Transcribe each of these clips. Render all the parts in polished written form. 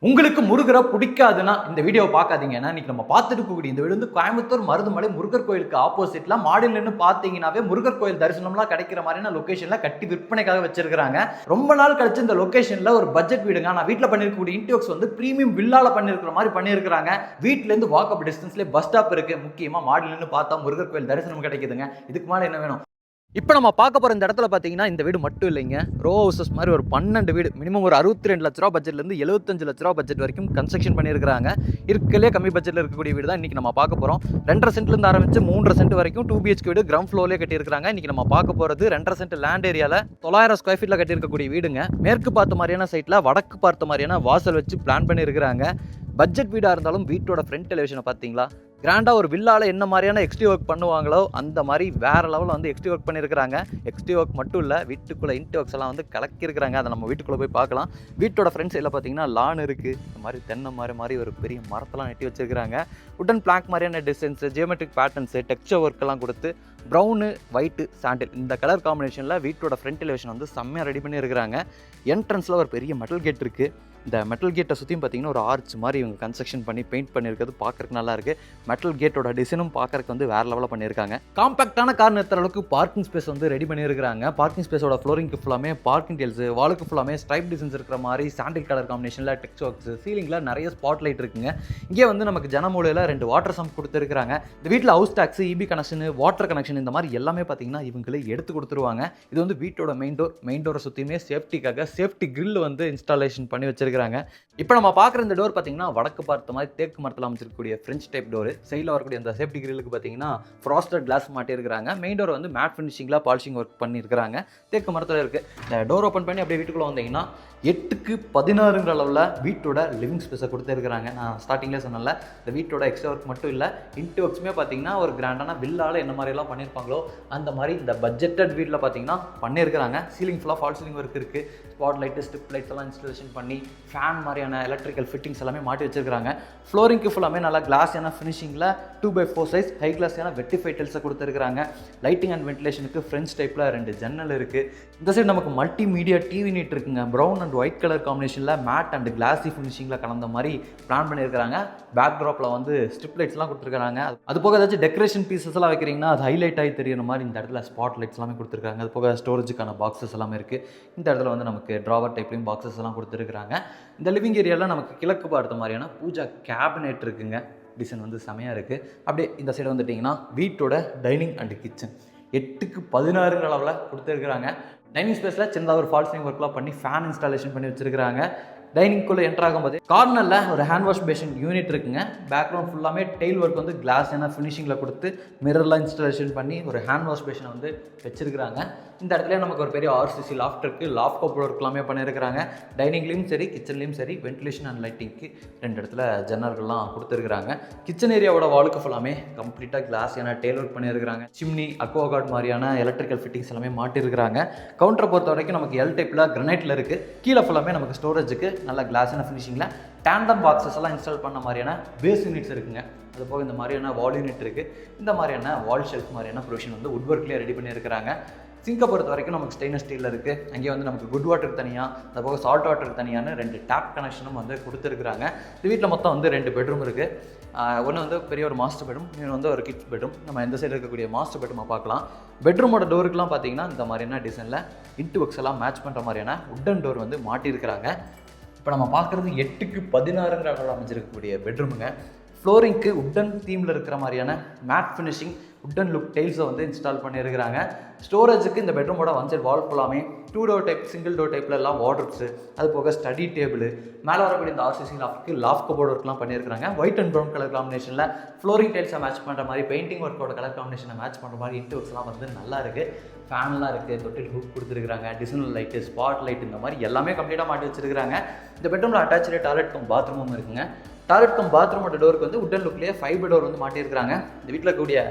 உங்களுக்கு முருகரை பிடிக்காதுன்னா இந்த வீடியோவை பார்க்காதீங்க. ஏன்னா இன்னைக்கு நம்ம பார்த்துட்டு இருக்கக்கூடிய இந்த வீடு வந்து கோயம்புத்தூர் மருதுமலை முருகர் கோயிலுக்கு ஆப்போசிட்ல மாடியில் நின்று பார்த்தீங்கன்னாவே முருகர் கோயில் தரிசனம்லாம் கிடைக்கிற மாதிரியான லொகேஷன்ல கட்டி விற்பனைக்காக வச்சிருக்காங்க. ரொம்ப நாள் கழிச்சு இந்த லொகேஷன்ல ஒரு பட்ஜெட் வீடுங்க. நான் வீட்டில் பண்ணிருக்கக்கூடிய இன்டெக்ஸ் வந்து பிரீமியம் வில்லால பண்ணிருக்கிற மாதிரி பண்ணியிருக்காங்க. வீட்டுல இருந்து வாக்கப் டிஸ்டன்ஸ்லேயே பஸ் ஸ்டாப் இருக்கு. முக்கியமா மாடியில் நின்று பார்த்தா முருகர் கோயில் தரிசனம் கிடைக்குதுங்க. இதுக்கு மேலே என்ன வேணும்? இப்போ நம்ம பார்க்க போகிற இந்த இடத்துல பார்த்தீங்கன்னா இந்த வீடு மட்டும் இல்லைங்க, ரோ ஹவுசஸ் மாதிரி ஒரு 12 வீடு மினிமம் ஒரு 62 லட்ச ரூபா பட்ஜெட்லேருந்து 75 லட்ச ரூபா பட்ஜெட் வரைக்கும் கன்ஸ்ட்ரக்ஷன் பண்ணியிருக்காங்க. இருக்கலே கம்மி பட்ஜெட்டில் இருக்கக்கூடிய வீடு தான் இன்றைக்கி நம்ம பார்க்க போகிறோம். 2.5 சென்ட்லேருந்து ஆரம்பிச்சு 3.5 சென்ட் வரைக்கும் 2 BHK வீடு கிரவுண்ட் ஃப்ளோர்லேயே கட்டியிருக்காங்க. இன்றைக்கி நம்ம பார்க்க போகிறது 2.5 சென்ட் லேண்ட் ஏரியாவில் 900 ஸ்கொயர் ஃபீட்டில் கட்டியிருக்கக்கூடிய வீடுங்க. மேற்கு பார்த்த மாதிரியான சைட்டில் வடக்கு பார்த்த மாதிரியான வாசல் வச்சு பிளான் பண்ணியிருக்கிறாங்க. பட்ஜெட் வீடாக இருந்தாலும் வீட்டோட ஃப்ரண்ட் எலிவேஷனை பார்த்தீங்களா, கிராண்டாக ஒரு வில்லால என்ன மாதிரியான எக்ஸ்டி ஒர்க் பண்ணுவாங்களோ அந்த மாதிரி வேறு லெவலில் வந்து எக்ஸ்டி ஒர்க் பண்ணியிருக்கிறாங்க. எக்ஸ்டி ஒர்க் மட்டும் இல்லை, வீட்டுக்குள்ளே இன்டி ஒர்க்ஸ் எல்லாம் வந்து கலக்கியிருக்கிறாங்க. அதை நம்ம வீட்டுக்குள்ளே போய் பார்க்கலாம். வீட்டோட ஃப்ரண்ட் சைடில் பார்த்தீங்கன்னா லான் இருக்குது. இந்த மாதிரி தென்னை மாதிரி ஒரு பெரிய மரத்தெல்லாம் நட்டி வச்சிருக்கிறாங்க. உடன் பிளாக் மாதிரியான டிசைன்ஸு, ஜியோமெட்ரிக் பேட்டர்ன்ஸு, டெக்ஸ்சர் ஒர்க்கெல்லாம் கொடுத்து ப்ரௌனு ஒயிட்டு சாண்டில் இந்த கலர் காம்பினேஷனில் வீட்டோட ஃப்ரண்ட் எலிவேஷன் வந்து செம்மையாக ரெடி பண்ணியிருக்கிறாங்க. என்ட்ரன்ஸில் ஒரு பெரிய மெட்டல் கேட் இருக்குது. இந்த மெட்டல் கேட்டை சுற்றியும் பார்த்தீங்கன்னா ஒரு ஆர்ச் மாதிரி இவங்க கன்ஸ்ட்ரக்ஷன் பண்ணி பெயிண்ட் பண்ணியிருக்கிறது பார்க்குறதுக்கு நல்லா இருக்குது. மெட்டல் கேட்டோட டிசைனும் பார்க்குறதுக்கு வந்து வேறு லெவலில் பண்ணியிருக்காங்க. காம்பாக்டான கார் நிறுத்துற அளவுக்கு பார்க்கிங் ஸ்பேஸ் வந்து ரெடி பண்ணியிருக்காங்க. பார்க்கிங் ஸ்பேஸோட ஃப்ளோரிங்க்கு ஃபுல்லாமே பார்க்கிங் டெயில்ஸு, வாலுக்கு ஃபுல்லாமே ஸ்ட்ரைப் டிசைன்ஸ் இருக்கிற மாதிரி சாண்டில் கலர் காம்பினேஷனில் டெக்ஸ்ட் ஒர்க்ஸ், சீலிங்கில் நிறைய ஸ்பாட் லைட் இருக்குங்க. இங்கே வந்து நமக்கு ஜனமூலையில் 2 வாட்டர் சம்ப் கொடுத்துருக்காங்க. இந்த வீட்டில் house tax, EB connection, water connection இந்த மாதிரி எல்லாமே பார்த்தீங்கன்னா இவங்களே எடுத்து கொடுத்துருவாங்க. இது வந்து வீட்டோட மெயின் டோரை சுற்றியுமே சேஃப்டி கிரில் வந்து இன்ஸ்டாலேஷன் பண்ணி வச்சிருக்காங்க. இப்போ நம்ம பார்க்குற இந்த டோர் பார்த்தீங்கன்னா வடக்கு பார்த்த மாதிரி தேக்கு மரத்தில் அமைச்சிருக்கக்கூடிய ஃப்ரெஞ்ச் டைப் டோர். சைடில் வரக்கூடிய அந்த சேஃப்டி கிரிலுக்கு பார்த்தீங்கன்னா ஃப்ராஸ்டட் கிளாஸ் மாட்டியிருக்கிறாங்க. மெயின் டோர் வந்து மேட் ஃபினிஷிங்கில் பாலிஷிங் ஒர்க் பண்ணியிருக்கிறாங்க. தேக்கு மரத்தில் இருக்குது. இந்த டோர் ஓப்பன் பண்ணி அப்படியே வீட்டுக்குள்ளே வந்தீங்கன்னா 8க்கு 16ங்கிற அளவில் வீட்டோட லிவிங் ஸ்பேஸை கொடுத்துருக்குறாங்க. நான் ஸ்டார்டிங்கில் சொன்னல, இந்த வீட்டோட எக்ஸ்ட்ரா ஒர்க் மட்டும் இல்லை, இன்ட்டு ஒர்க்ஸுமே பார்த்தீங்கன்னா ஒரு கிராண்டான வில்லால் என்ன மாதிரிலாம் பண்ணியிருப்பாங்களோ அந்த மாதிரி இந்த பட்ஜெட்டட் வீட்டில் பார்த்தீங்கன்னா பண்ணியிருக்கிறாங்க. சீலிங் ஃபுல்லாக ஃபால் சீலிங் ஒர்க் இருக்குது. ஸ்பாட் லைட்டு, ஸ்ட்ரிப் லைட்ஸ் எல்லாம் இன்ஸ்டாலேஷன் பண்ணி ஃபேன் மாதிரியான எலக்ட்ரிக்கல் ஃபிட்டிங்ஸ் எல்லாமே மாட்டி வச்சிருக்காங்க. ஃப்ளோரிங்க்கு ஃபுல்லாமே நல்லா கிளாஸான ஃபினிஷிங்கில் 2x4 சைஸ் ஹை கிளாஸான வெட்டிஃபை டைல்ஸை கொடுத்துருக்காங்க. லைட்டிங் அண்ட் வென்டிலேஷனுக்கு ஃப்ரெஞ்ச் டைப்பில் 2 ஜன்னல் இருக்குது. இந்த சைடு நமக்கு மல்டி மீடியா டிவி நீட் இருக்குங்க. ப்ரௌன் அண்ட் ஒயிட் கலர் காம்பினேஷனில் மேட் அண்ட் கிளாஸி ஃபினிஷிங்கில் கலந்த மாதிரி பிளான் பண்ணியிருக்காங்க. பேக் ட்ராப்பில் வந்து ஸ்ட்ரிப் லைட்ஸ்லாம் கொடுத்துருக்காங்க. அது போக ஏதாச்சும் டெக்கரேஷன் பீசஸ் எல்லாம் வைக்கிறீங்கன்னா அது ஹைலைட் ஆகி தெரியுற மாதிரி இந்த இடத்துல ஸ்பாட் லைட்ஸ் எல்லாமே கொடுத்துருக்காங்க. அது போக ஸ்டோரேஜுக்கான பாக்ஸஸ் எல்லாமே இருக்குது. இந்த இடத்துல வந்து நமக்கு ட்ராவர் டைப்லையும் பாக்ஸஸ் எல்லாம் கொடுத்துருக்காங்க. இந்த லிவிங் ஏரியாவில் நமக்கு கிழக்கு பார்த்த மாதிரியான பூஜா கேபினெட் இருக்குங்க. டிசைன் வந்து செமையாக இருக்குது. அப்படியே இந்த சைடு வந்துட்டிங்கன்னா வீட்டோட டைனிங் அண்ட் கிச்சன் 8க்கு 16ங்கிற அளவில் கொடுத்துருக்குறாங்க. டைனிங் ஸ்பேஸில் சின்னதாக ஒரு ஃபால் சீலிங் ஒர்க்லாம் பண்ணி ஃபேன் இன்ஸ்டாலேஷன் பண்ணி வச்சிருக்காங்க. டைனிங்குள்ளே என்டர் ஆகும்போது கார்னரில் ஒரு ஹேண்ட் வாஷ் பேஷன் யூனிட் இருக்குங்க. பேக்ரவுண்ட் ஃபுல்லாமே டெயில் ஒர்க் வந்து கிளாஸ் ஏன்னா ஃபினிஷிங்கில் கொடுத்து மிரர்லாம் இன்ஸ்டாலேஷன் பண்ணி ஒரு ஹேண்ட் வாஷ் பேஷனை வந்து வச்சிருக்கிறாங்க. இந்த இடத்துல நமக்கு ஒரு பெரிய RCC லாஃப்ட் இருக்குது. லாஃப்ட் கப் ஒர்க் எல்லாமே பண்ணியிருக்கிறாங்க. டைனிங்லேயும் சரி கிச்சன்லேயும் சரி வென்டிலேஷன் அண்ட் லைட்டிங்க்கு 2 இடத்துல ஜன்னல்கள்லாம் கொடுத்துருக்குறாங்க. கிச்சன் ஏரியாவோட வாலுக்கு ஃபுல்லாமே கம்ப்ளீட்டாக கிளாஸ் ஏன்னா டெயில் ஒர்க் பண்ணியிருக்கிறாங்க. சிம்னி, அக்வாகார்ட் மாதிரியான எலக்ட்ரிக்கல் ஃபிட்டிங்ஸ் எல்லாமே மாட்டிருக்கிறாங்க. கவுண்டரை பொறுத்த வரைக்கும் நமக்கு எல் டைப்பில் கிரனைட்டில் இருக்குது. கீழே ஃபுல்லாமே நமக்கு ஸ்டோரேஜுக்கு நல்ல கிளாஸான ஃபினிஷிங்கில் டேண்டம் பாக்ஸஸ் எல்லாம் இன்ஸ்டால் பண்ண மாதிரியான பேஸ் யூனிட்ஸ் இருக்குங்க. அது போக இந்த மாதிரியான வால் யூனிட் இருக்குது. இந்த மாதிரியான வால் ஷெல்ஃப் மாதிரியான ப்ரொவிஷன் வந்து வுட் ஒர்க்லேயே ரெடி பண்ணியிருக்கிறாங்க. சிங்கை பொறுத்த வரைக்கும் நமக்கு ஸ்டெயின்லெஸ் ஸ்டீலில் இருக்குது. அங்கே வந்து நமக்கு குட் வாட்டர் தனியாக, அது போக சால்ட் வாட்டர் தனியான 2 டேப் கனெக்ஷனும் வந்து கொடுத்துருக்குறாங்க. இந்த வீட்டில் மொத்தம் வந்து 2 பெட்ரூம் இருக்குது. ஒன்று வந்து பெரிய ஒரு மாஸ்டர் பெட்ரூம், இன்னொன்று வந்து ஒரு கிட்ஸ் பெட்ரூம். நம்ம இந்த சைடு இருக்கக்கூடிய மாஸ்டர் பெட்ரூமை பார்க்கலாம். பெட்ரூமோட டோருக்குலாம் பார்த்தீங்கன்னா இந்த மாதிரியான டிசைனில் இன்ட்டு ஒர்க்ஸ் எல்லாம் மேட்ச் பண்ணுற மாதிரியான உட்டன் டோர் வந்து மாட்டியிருக்கிறாங்க. இப்போ நம்ம பார்க்குறது 8க்கு 16ங்கிற அளவில் அமைஞ்சிருக்கக்கூடிய பெட்ரூமுங்க. ஃப்ளோரிங்க்கு உட்டன் தீமில் இருக்கிற மாதிரியான மேட் ஃபினிஷிங் உட்டன் லுக் டைல்ஸை வந்து இன்ஸ்டால் பண்ணியிருக்கிறாங்க. ஸ்டோரேஜுக்கு இந்த பெட்ரூமோட ஒன் சைட் வால் ஃபுல்லாமே 2 டோர் டைப், சிங்கிள் டோர் டைப்பில் எல்லாம் வார்ட்ரோப்ஸு, அது போக ஸ்டடி டேபிள், மேலே வரக்கூடிய இந்த RCC லாஃப்ட்க்கு லாஃப்ட் கபோர்ட் ஒர்க்லாம் பண்ணியிருக்காங்க. ஒயிட் அண்ட் ப்ரௌன் கலர் காம்பினேஷனில் ஃப்ளோரிங் டைல்ஸை மேட்ச் பண்ணுற மாதிரி, பெயிண்டிங் ஒர்க்கோட கலர் காம்பினேஷனை மேட்ச் பண்ணுற மாதிரி இன்ட்டு ஒர்க்ஸ்லாம் வந்து நல்லா இருக்குது. ஃபேன்லாம் இருக்குது, தொட்டில் ஹூக் கொடுத்துருக்காங்க, டிசைனல் லைட்டு, ஸ்பாட் லைட் இந்த மாதிரி எல்லாமே கம்ப்ளீட்டாக மாட்டி வச்சிருக்காங்க. இந்த பெட்ரூமில் அட்டாச்சு டாய்லெட் கம் பாத்ரூமும் இருக்குங்க. டாய்லெட் கம் பாத்ரூமோட டோருக்கு வந்து உட்டன் லுக்லேயே ஃபைபர் டோர் வந்து மாட்டியிருக்காங்க. இந்த வீட்டில் இருக்கக்கூடிய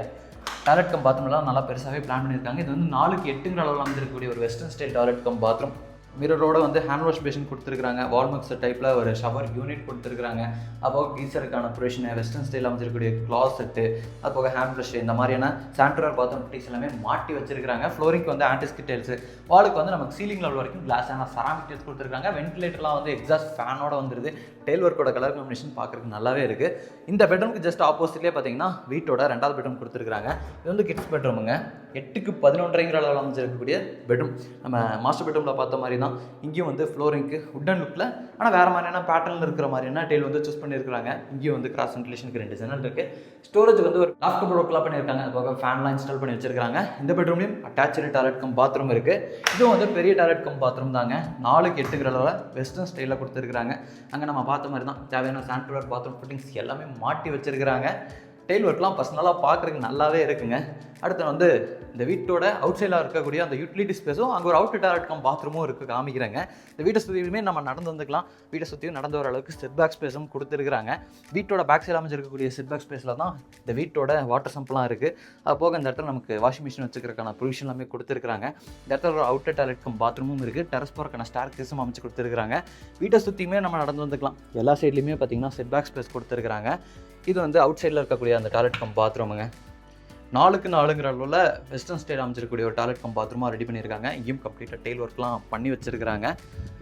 டாய்லெட் கம் பாத்ரூம்லாம் நல்லா பெருசாகவே பிளான் பண்ணியிருக்காங்க. இது வந்து 4க்கு 8ங்கிற அளவில் வந்துருக்கக்கூடிய ஒரு western style toilet cum bathroom. மிரரோட வந்து ஹேண்ட் வாஷ் பேஷன் கொடுத்துருக்காங்க. வால்மக்ஸ் டைப்பில் ஒரு ஷவர் யூனிட் கொடுத்துருக்காங்க. அப்போ கீசருக்கான ப்ரொவிஷனை வெஸ்டர்ன் ஸ்டைல் அமைச்சிருக்கக்கூடிய க்ளாஸ் செட்டு, அது போக ஹேண்ட் ப்ரஷ், இந்த மாதிரியான சானிட்டரி பாத்ரூம் ஃபிட்டிங்ஸ் எல்லாமே மாட்டி வச்சிருக்காங்க. ஃப்ளோரிங்க்கு வந்து ஆன்டிஸ்கிட் டைல்ஸ், வாலுக்கு வந்து நமக்கு சீலிங் லெவல் வரைக்கும் கிளாஸான செராமிக் டைல்ஸ் கொடுத்துருக்காங்க. வென்டிலேட்டர்லாம் வந்து எக்ஸாஸ்ட் ஃபேனோட வந்துருது. டெயில் ஒர்க்கோட கலர் காம்பினேஷன் பார்க்குறதுக்கு நல்லாவே இருக்குது. இந்த பெட்ரூமுக்கு ஜஸ்ட் ஆப்போசிட்லேயே பார்த்தீங்கன்னா வீட்டோட 2வது பெட்ரூம் கொடுத்துருக்காங்க. இது வந்து கிட்ஸ் பெட்ரூமுங்க. 8க்கு 11.5 அளவில் அமைஞ்சிருக்கக்கூடிய பெட்ரூம். நம்ம மாஸ்டர் பெட்ரூமில் பார்த்த மாதிரி தான் இங்கேயும் வந்து ஃப்ளோரிங்க்கு உட்டன் லுக்கில் ஆனால் வேறு மாதிரியான பேட்டர்னில் இருக்கிற மாதிரியான டெயில் வந்து சூஸ் பண்ணியிருக்காங்க. இங்கேயும் வந்து கிராஸ் வென்டிலேஷனுக்கு 2 ஜன்னல் இருக்குது. ஸ்டோரேஜ் வந்து ஒரு லாஃப்ட் கபோர்ட் ஒர்க்லாம் பண்ணியிருக்காங்க. அது போக ஃபேன்லாம் இன்ஸ்டால் பண்ணி வச்சிருக்காங்க. இந்த பெட்ரூம்லையும் அட்டாச்சு டாய்லெட் கம் பாத்ரூம் இருக்குது. இதுவும் வந்து பெரிய டாய்லெட் கம் பாத்ரூம் தாங்க. 4க்கு 8 அளவில் வெஸ்டர்ன் ஸ்டைலில் கொடுத்துருக்காங்க. அங்கே நம்ம பார்த்த மாதிரி தான் தேவையான சானிட்டரி பாத்ரூம் ஃபிட்டிங்ஸ் எல்லாமே மாட்டி வச்சிருக்கிறாங்க. டெயில் ஒர்க்லாம் பர்சனலாக பார்க்குறதுக்கு நல்லாவே இருக்குங்க. அடுத்து வந்து இந்த வீட்டோட அவுட் சைடில் இருக்கக்கூடிய அந்த யூட்டிலிட்டி ஸ்பேஸும் அங்கே ஒரு அவுட் டாய்லெட் கம் பாத்ரூமும் இருக்குது காமிக்கிறாங்க. இந்த வீட்டை சுற்றியுமே நம்ம நடந்து வந்துக்கலாம். வீட்டை சுற்றியும் நடந்து வர அளவுக்கு செட் பேக் ஸ்பேஸும் கொடுத்துருக்காங்க. வீட்டோட பேக் சைடு அமைஞ்சிருக்கக்கூடிய செட் பேக் ஸ்பேஸில் தான் இந்த வீட்டோட வாட்டர் சம்ப்லாம் இருக்குது. அது போக இந்த இடத்துல நமக்கு வாஷிங் மிஷின் வச்சுக்கிறதுக்கான ப்ரொவிஷன் எல்லாமே கொடுத்துருக்காங்க. இந்த இடத்துல ஒரு அவுட் டாய்லெட் கம் பாத்ரூமும் இருக்குது. டெரஸ் போகிறக்கான ஸ்டார் கேஸும் அமைச்சு கொடுத்துருக்காங்க. வீட்டை சுற்றியுமே நம்ம நடந்து வந்துக்கலாம். எல்லா சைட்லையுமே பார்த்தீங்கன்னா செட் பேக் ஸ்பேஸ் கொடுத்துருக்காங்க. இது வந்து அவுட் சைடில் இருக்கக்கூடிய அந்த டாய்லெட் கம் பாத்ரூமுங்க. 4க்கு 4ங்கிற அளவில் வெஸ்டர்ன் ஸ்டைல் அமைச்சிருக்கக்கூடிய ஒரு டாய்லெட் கம் பாத்ரூமாக ரெடி பண்ணியிருக்காங்க. இங்கேயும் கம்ப்ளீட்டாக டெயில் ஒர்க்லாம் பண்ணி வச்சிருக்காங்க.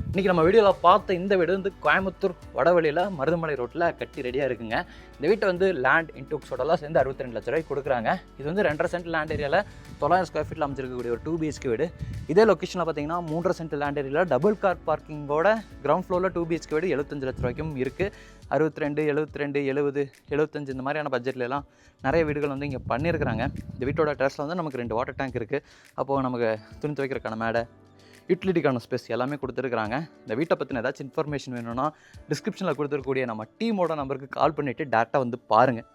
இன்றைக்கி நம்ம வீடியோவில் பார்த்த இந்த வீடு வந்து கோயம்புத்தூர் வடவழியில் மருதமலை ரோட்டில் கட்டி ரெடியாக இருக்குங்க. இந்த வீட்டை வந்து லேண்ட் இன்டூக்ஸோடலாம் சேர்ந்து 62 லட்ச ரூபாய்க்கு கொடுக்குறாங்க. இது வந்து 2.5 சென்ட் லேண்ட் ஏரியாவில் 900 ஸ்கொயர் ஃபீட்டில் அமைச்சிருக்கக்கூடிய ஒரு 2 BHK வீடு. இதே லொக்கேஷனில் பார்த்தீங்கன்னா 3.5 சென்ட் லேண்ட் ஏரியாவில் டபுள் கார் பார்க்கிங்கோட கிரவுண்ட் ஃப்ளோரில் 2 BHK வீடு 75 லட்ச ரூபாய்க்கும் இருக்குது. 62, 72, 70, 75 இந்த மாதிரியான பட்ஜெட்லாம் நிறைய வீடுகள் வந்து இங்கே பண்ணியிருக்கிறாங்க. இந்த வீட்டோட டெரஸில் வந்து நமக்கு 2 வாட்டர் டேங்க் இருக்குது. அப்போது நமக்கு துணி துவைக்கிறதுக்கான மேடை, யூட்டிலிட்டிக்கான ஸ்பேஸ் எல்லாமே கொடுத்துருக்குறாங்க. இந்த வீட்டை பற்றின ஏதாச்சும் இன்ஃபர்மேஷன் வேணும்னா டிஸ்கிரிப்ஷனில் கொடுத்துருக்கக்கூடிய நம்ம டீமோட நம்பருக்கு கால் பண்ணிவிட்டு டேரெக்டாக வந்து பாருங்கள்.